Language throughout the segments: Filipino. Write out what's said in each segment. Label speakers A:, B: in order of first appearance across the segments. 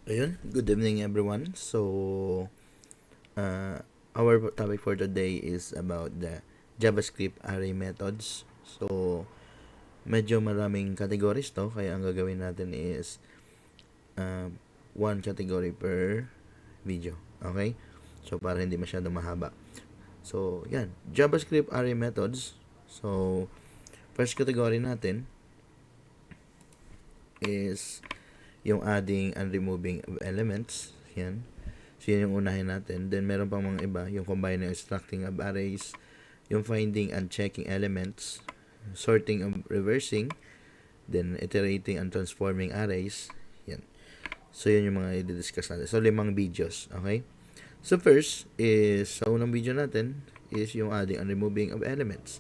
A: Ayun, good evening everyone. Uh, our topic for today is about the JavaScript array methods. Medyo maraming categories to, kaya ang gagawin natin is uh, one category per video. Okay? So, para hindi masyadong mahaba. So, yan. JavaScript array methods. So, first category natin is yung adding and removing of elements. Yan. So, yun yung unahin natin. Then, meron pang mga iba. Yung combining and extracting of arrays. Yung finding and checking elements. Sorting and reversing. Then, iterating and transforming arrays. Yan. So, yun yung mga i-discuss natin. So, 5 videos. Okay? So, first is, sa unang video natin, is yung adding and removing of elements.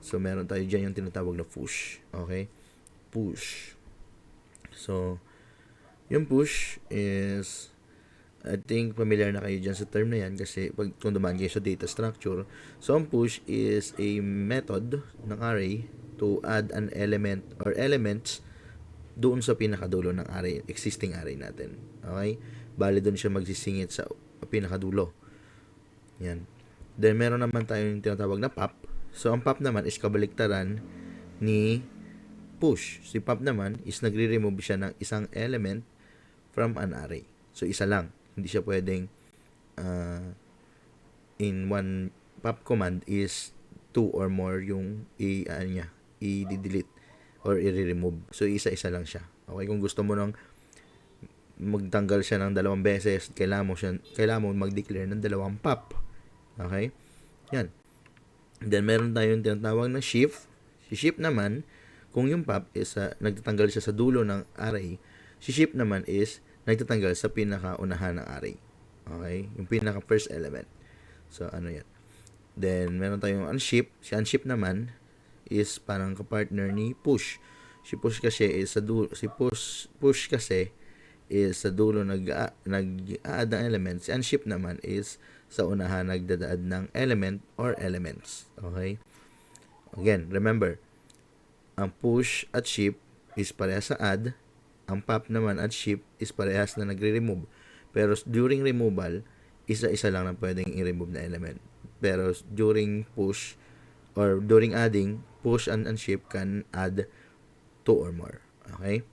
A: So, meron tayo dyan yung tinatawag na push. Okay? Push. So, yung push is, I think familiar na kayo dyan sa term na yan kasi kung dumaan kayo sa data structure. So, ang push is a method ng array to add an element or elements doon sa pinakadulo ng array, existing array natin. Okay? Bali doon siya magsisingit sa pinakadulo. Yan. Then, meron naman tayong tinatawag na pop. So, ang pop naman is kabaliktaran ni push. Si pop naman is nagre-remove siya ng isang element from an array. So, isa lang. Hindi siya pwedeng in one pop command is 2 or more yung i-delete or i-remove. So, isa-isa lang siya. Okay, kung gusto mo nang magtanggal siya ng 2 beses, kailangan mo mag-declare ng 2 pop. Okay? Yan. Then, meron tayong tinatawag na shift. Si shift naman, kung yung pop is nagtatanggal siya sa dulo ng array, si shift naman is nagtatanggal sa pinakaunahan ng array. Okay? Yung pinaka first element. So, ano yan. Then, meron tayong unship. Si unship naman is parang kapartner ni push. Si push kasi is sa dulo, push kasi is sa dulo nag-add ng elements. Si unship naman is sa unahan nagdadaad ng element or elements. Okay? Again, remember, ang push at ship is parehas sa add. Ang pop naman at ship is parehas na nagre-remove. Pero during removal, isa-isa lang na pwedeng i-remove na element. Pero during push or during adding, push and ship can add 2 or more. Okay?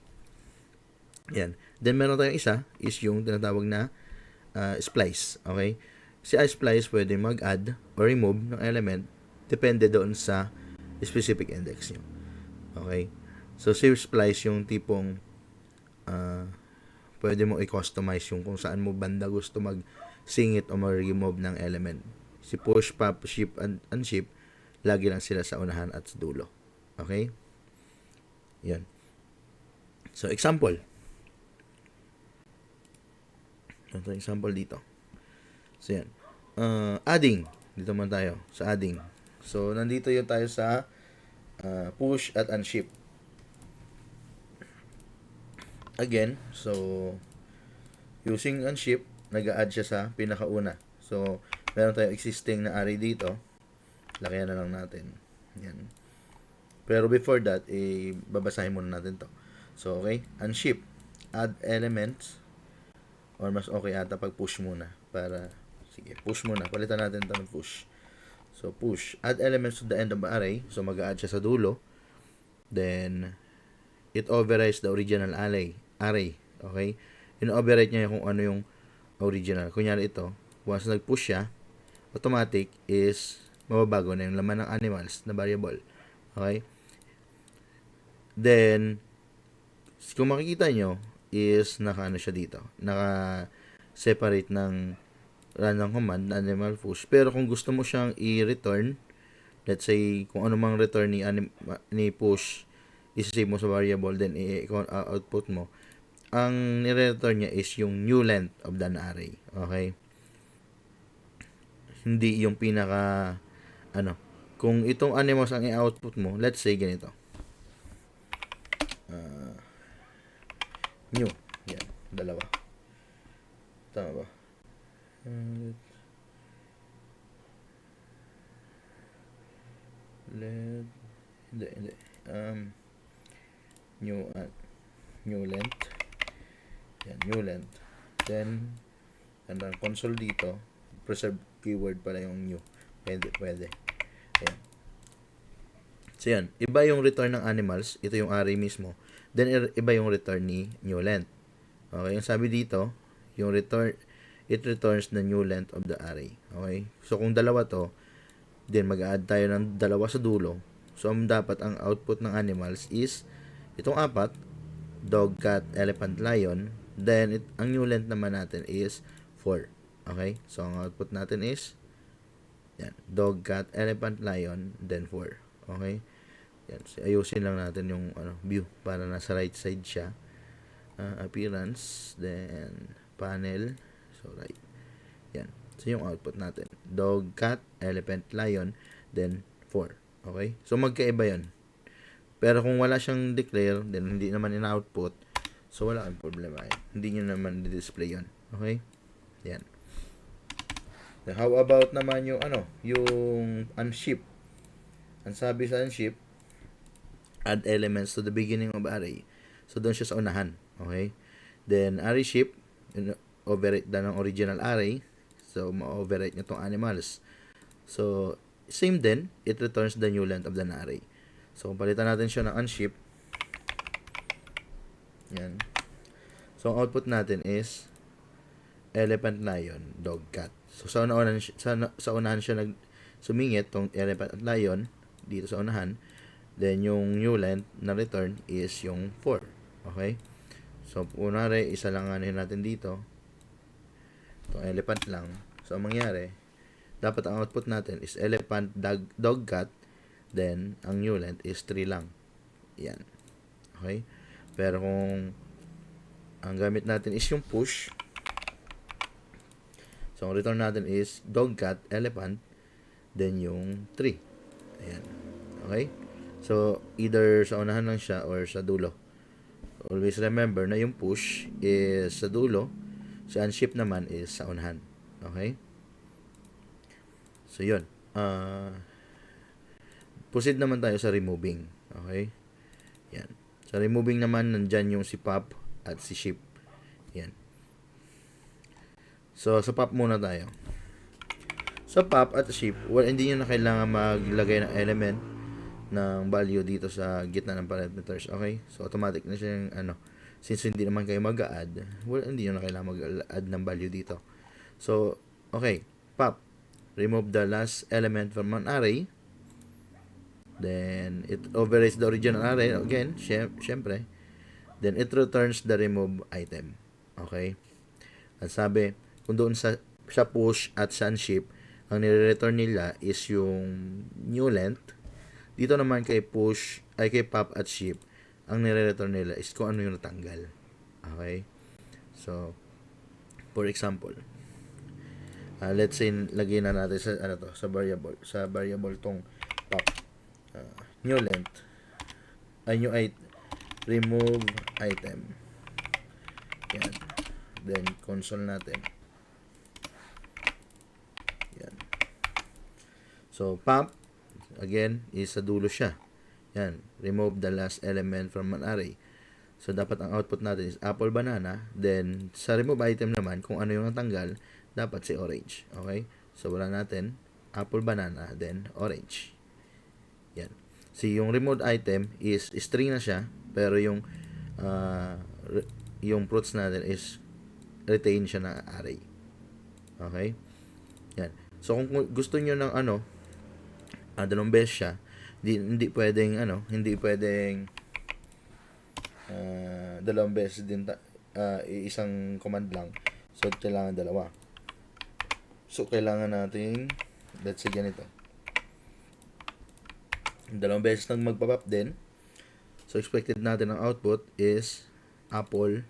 A: Yan. Then meron tayong isa is yung tinatawag na splice. Okay? Si splice pwede mag-add or remove ng element depende doon sa specific index nyo. Okay? So, si splice yung tipong pwede mo i-customize yung kung saan mo banda gusto mag-singit o mag-remove ng element. Si push, pop, ship, and unship, lagi lang sila sa unahan at sa dulo. Okay? Yan. So, example. Ito example dito. So, yan. Adding. Dito man tayo sa adding. So, nandito yung tayo sa push at unship. Again, so, using unship, nag-a-add siya sa pinakauna. So, meron tayong existing na array dito. Lakayan na lang natin. Yan. Pero before that, babasahin muna natin to. So, okay. Unship. Add elements. Or mas okay ata pag push muna. Sige, push muna. Palitan natin ito ng push. So, push. Add elements to the end of the array. So, mag-a-add siya sa dulo. Then, it overrides the original array. Okay? In-override niya kung ano yung original. Kunyari ito, once nag-push siya, automatic is mababago na yung laman ng animals na variable. Okay? Then, kung makikita nyo, is naka-ano siya dito. Naka-separate ng random command na animal push. Pero kung gusto mo siyang i-return, let's say, kung ano mang return ni push, isa-save mo sa variable, then i-output mo, ang nire-return niya is yung new length of the array. Okay? Hindi yung pinaka, kung itong animals ang i-output mo, let's say ganito. New. Yan. 2. Tama ba? Hindi. New length. Yan, new length. Then, ang console dito, preserve keyword pala yung new. Pwede. Ayan. So, yan. Iba yung return ng animals. Ito yung array mismo. Then, iba yung return ni new length. Okay, yung sabi dito, yung return, it returns the new length of the array. Okay, so kung dalawa to, then mag-add tayo ng dalawa sa dulo. So, dapat ang output ng animals is itong apat, dog, cat, elephant, lion. Then, ang new length naman natin is 4. Okay, so ang output natin is yan, dog, cat, elephant, lion, then 4. Okay, yan, so, ayusin lang natin yung view para nasa right side siya. Appearance, then panel, so right, yan, so yung output natin, dog, cat, elephant, lion, then 4. Okay, so magkaiba yun, pero kung wala siyang declare, then hindi naman in-output, so wala kang problema yun, hindi nyo naman di-display yun. Okay, yan. Then, how about naman yung yung unship. Ang sabi sa unship, add elements to the beginning of array. So, doon siya sa unahan. Okay? Then, array ship, overwrite na ng original array. So, ma-overwrite nyo itong animals. So, same din, it returns the new length of the array. So, kung palitan natin siya ng unship, yan. So, ang output natin is elephant, lion, dog, cat. So, sa unahan siya sumingit tong elephant at lion dito sa unahan. Then, yung new length na return is yung 4. Okay? So, unari, isa lang natin dito. Itong elephant lang. So, ang mangyari, dapat ang output natin is elephant, dog, cat. Then, ang new length is 3 lang. Yan. Okay? Pero kung ang gamit natin is yung push, so, ang return natin is dog, cat, elephant, then yung 3. Ayan. Okay? So, either sa unahan lang siya or sa dulo. Always remember na yung push is sa dulo, sa unship naman is sa unahan. Okay? So, yun. Proceed naman tayo sa removing. Okay? Yan. Sa removing naman, nandyan yung si pop at si ship. Yan. So, sa pop muna tayo. Sa pop at ship, hindi nyo na kailangan maglagay ng element ng value dito sa gitna ng parameters. Okay? So, automatic na siya yung since hindi naman kayo mag-add, hindi nyo na kailangan mag-add ng value dito. So, okay. Pop. Remove the last element from an array. Then, it overwrites the original array. Again, syempre. Then, it returns the remove item. Okay? At sabi, kung doon sa push at sa unship, ang nire-return nila is yung new length. Dito naman kay push, ay kay pop at ship, ang nire-return nila is kung ano yung natanggal. Okay? So, for example, let's say, lagyan na natin sa, sa variable tong pop. New length. New item. Remove item. Yan. Then, console natin. Yan. So, pop, again, is sa dulo siya. Yan. Remove the last element from an array. So, dapat ang output natin is apple, banana. Then, sa remove item naman, kung ano yung natanggal, dapat si orange. Okay? So, wala natin apple, banana, then orange. Yan. So, yung removed item is string na siya, pero yung fruits natin is retain siya na array. Okay? Yan. So, kung gusto niyo ng dalawang beses siya, hindi pwedeng dalawang beses din isang command lang. So, kailangan dalawa. So, kailangan natin, let's say ganito. Dalawang beses lang magpa-pop din. So, expected natin ang output is apple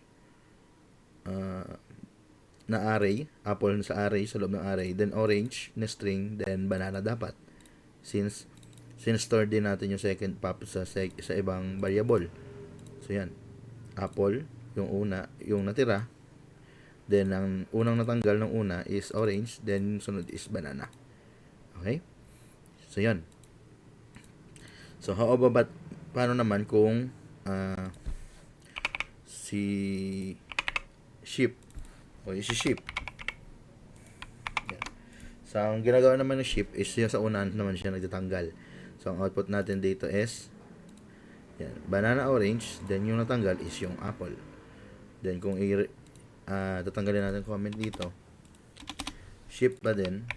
A: na array, apple sa array, sa loob ng array, then orange na string, then banana dapat. Since store din natin yung second pop sa ibang variable. So, yan. Apple, yung natira. Then, ang unang natanggal ng una is orange, then sunod is banana. Okay? So, yan. So, paano naman kung si ship, o isi-ship. Yan. So, ang ginagawa naman ng ship is yung sa unahan naman siya nagtatanggal. So, ang output natin dito is yan, banana orange, then yung natanggal is yung apple. Then, kung tatanggalin natin comment dito, ship pa din,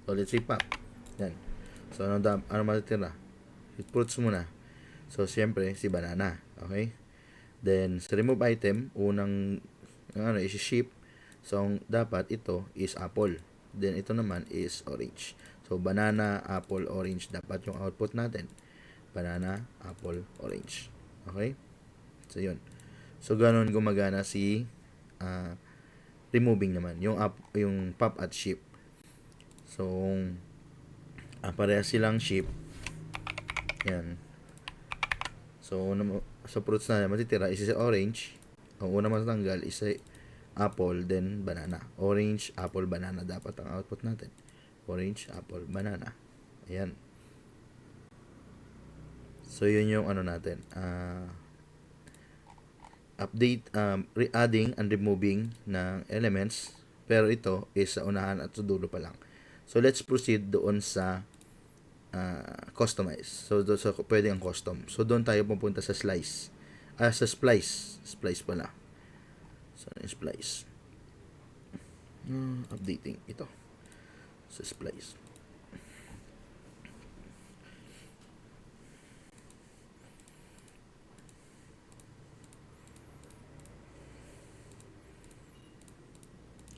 A: so let's say pop. Yan. So, ano matitira? Fruits muna. So, siyempre, si banana. Okay? Then, sa remove item, unang isi-ship. So, dapat ito is apple. Then, ito naman is orange. So, banana, apple, orange. Dapat yung output natin. Banana, apple, orange. Okay? So, yun. So, ganun gumagana si removing naman. Yung pop at ship. So, parehas silang ship. Yan. So, sa fruits na matitira is orange. Ang una matatanggal is apple, then banana. Orange, apple, banana. Dapat ang output natin. Orange, apple, banana. Ayan. So, yun yung ano natin. Update, adding and removing ng elements. Pero ito is sa unahan at sa dulo pa lang. So, let's proceed doon sa customize. So, pwede ang custom. So, doon tayo pupunta sa slice. Sa splice. Splice pala. So, splice. Updating. Ito. Sa splice.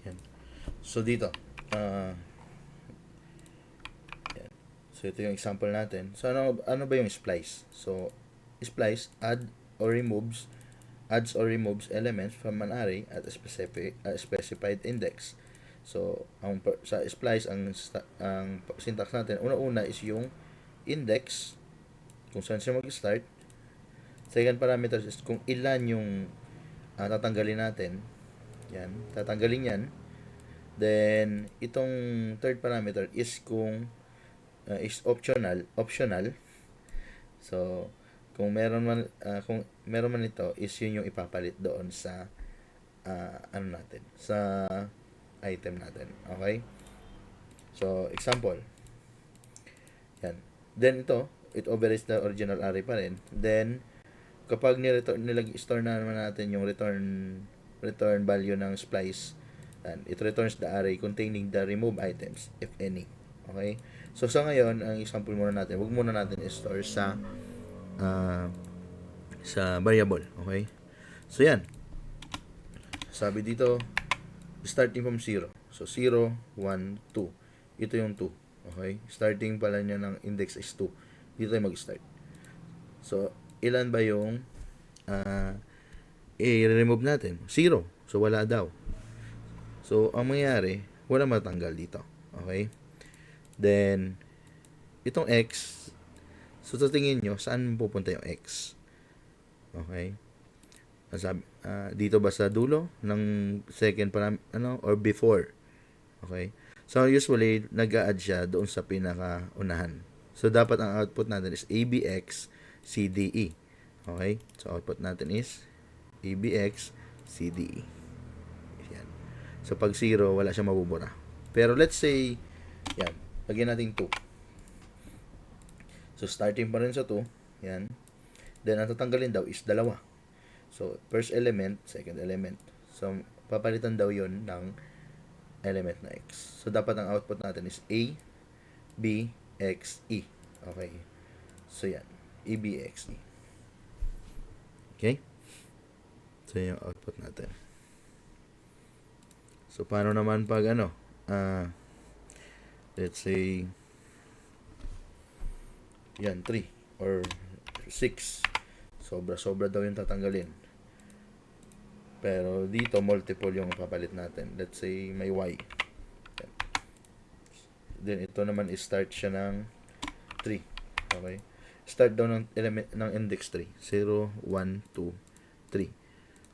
A: Yan. So, dito. So, ito yung example natin. So, ano ba yung splice? So, splice, adds or removes elements from an array at a specified index. So, sa splice, ang syntax natin, una-una is yung index, kung saan siya mag-start. Second parameter is kung ilan yung tatanggalin natin. Yan, tatanggalin yan. Then, itong third parameter is kung is optional. So, kung meron man ito is yun yung ipapalit doon sa natin, sa item natin. Okay? So, example. Yan. Then ito, it overrides the original array pa rin. Then, kapag store na naman natin yung return value ng splice, and it returns the array containing the remove items, if any. Okay? So, sa ngayon, ang example muna natin, wag muna natin i-store sa variable. Okay? So, yan. Sabi dito, starting from 0. So, 0, 1, 2. Ito yung 2. Okay? Starting pala niya ng index is 2. Dito tayo mag-start. So, ilan ba yung i-remove natin? 0. So, wala daw. So, ang mangyayari, wala matanggal dito. Okay? Then, itong x, so sa tingin nyo, saan pupunta yung x? Okay? Dito ba sa dulo ng second or before? Okay? So, usually, nag-a-add siya doon sa pinaka-unahan. So, dapat ang output natin is ABX CDE. Okay? So, output natin is ABX CDE. Yan. So, pag 0, wala siyang mabubura. Pero, let's say, yan, lagyan natin 2. So, starting pa rin sa 2. Yan. Then, ang tatanggalin daw is 2. So, first element, second element. So, papalitan daw yon ng element na x. So, dapat ang output natin is A, B, X, E. Okay. So, yan. A, B, X, E. Okay? So, yung output natin. So, paano naman pag let's say, yan, 3 or 6. Sobra daw yung tatanggalin. Pero dito, multiple yung papalit natin. Let's say, may y. Then, ito naman is start siya ng 3. Okay? Start daw ng element ng index 3. 0, 1, 2, 3.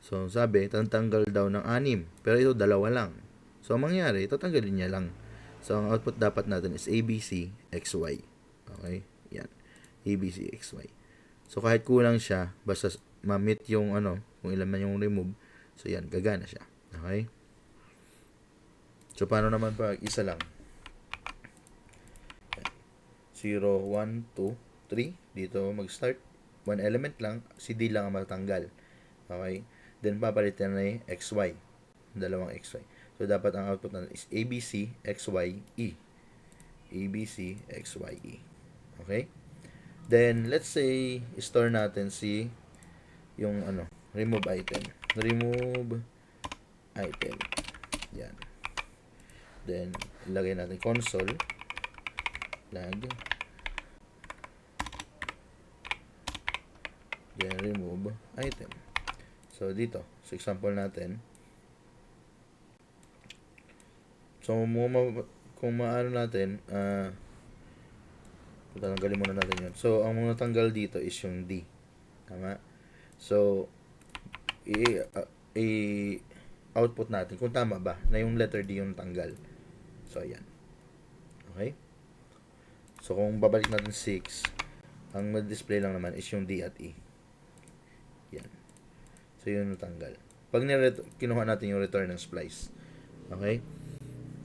A: So, sabi, tatanggal daw ng 6. Pero ito, 2 lang. So, ang mangyari, tatanggalin niya lang. So, ang output dapat natin is ABC, XY. Okay? Yan. ABC, XY. So, kahit kulang siya, basta ma-meet yung kung ilan man yung remove, so yan, gagana siya. Okay? So, paano naman pag isa lang? 0, 1, 2, 3. Dito mag-start. One element lang. Si D lang ang matanggal. Okay? Then, papalitan na yung XY. Dalawang XY. So, dapat ang output natin is ABC, XY, E. ABC, XY, E. Okay? Then, let's say, store natin yung remove item. Remove item. Yan. Then, ilagay natin console log. Then, remove item. So, dito. So, example natin. So, kung maano natin, tatanggalin muna natin yun. So, ang mga tanggal dito is yung D. Tama? So, output natin kung tama ba na yung letter D yung tanggal. So, ayan. Okay? So, kung babalik natin 6, ang ma-display lang naman is yung D at E. Yan. So, yun yung tanggal. Pag kinuha natin yung return ng splice. Okay?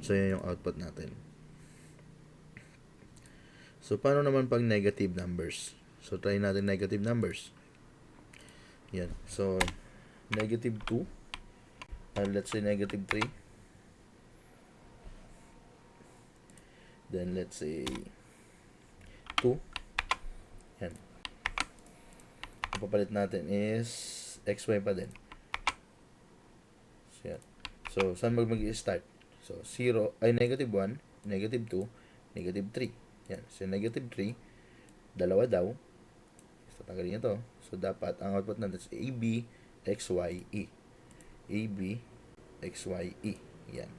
A: So, yun yung output natin. So, paano naman pag negative numbers? So, try natin negative numbers. Yan. So, negative 2. Let's say negative 3. Then, let's say 2. Yan. Ang papalit natin is XY pa din. So, yan. So, saan mag-start? So, 0, ay negative 1, negative 2, negative 3. Yan. So, negative 3, dalawa daw. So, tanggalin nyo to. So, dapat ang output natin is AB, XY, E. AB, XY, E. Yan.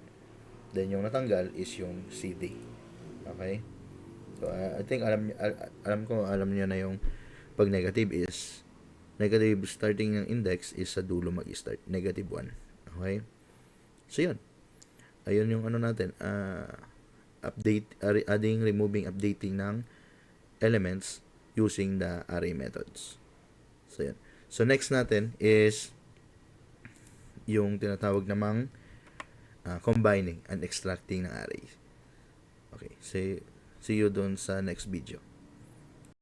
A: Then, yung natanggal is yung CD. Okay? So, I think alam niyo na yung pag negative is negative starting ng index is sa dulo mag-start. Negative 1. Okay? So, yun. Ayun yung natin, adding, removing, updating ng elements using the array methods. So, yan. So, next natin is yung tinatawag namang combining and extracting ng arrays. Okay. See you dun sa next video.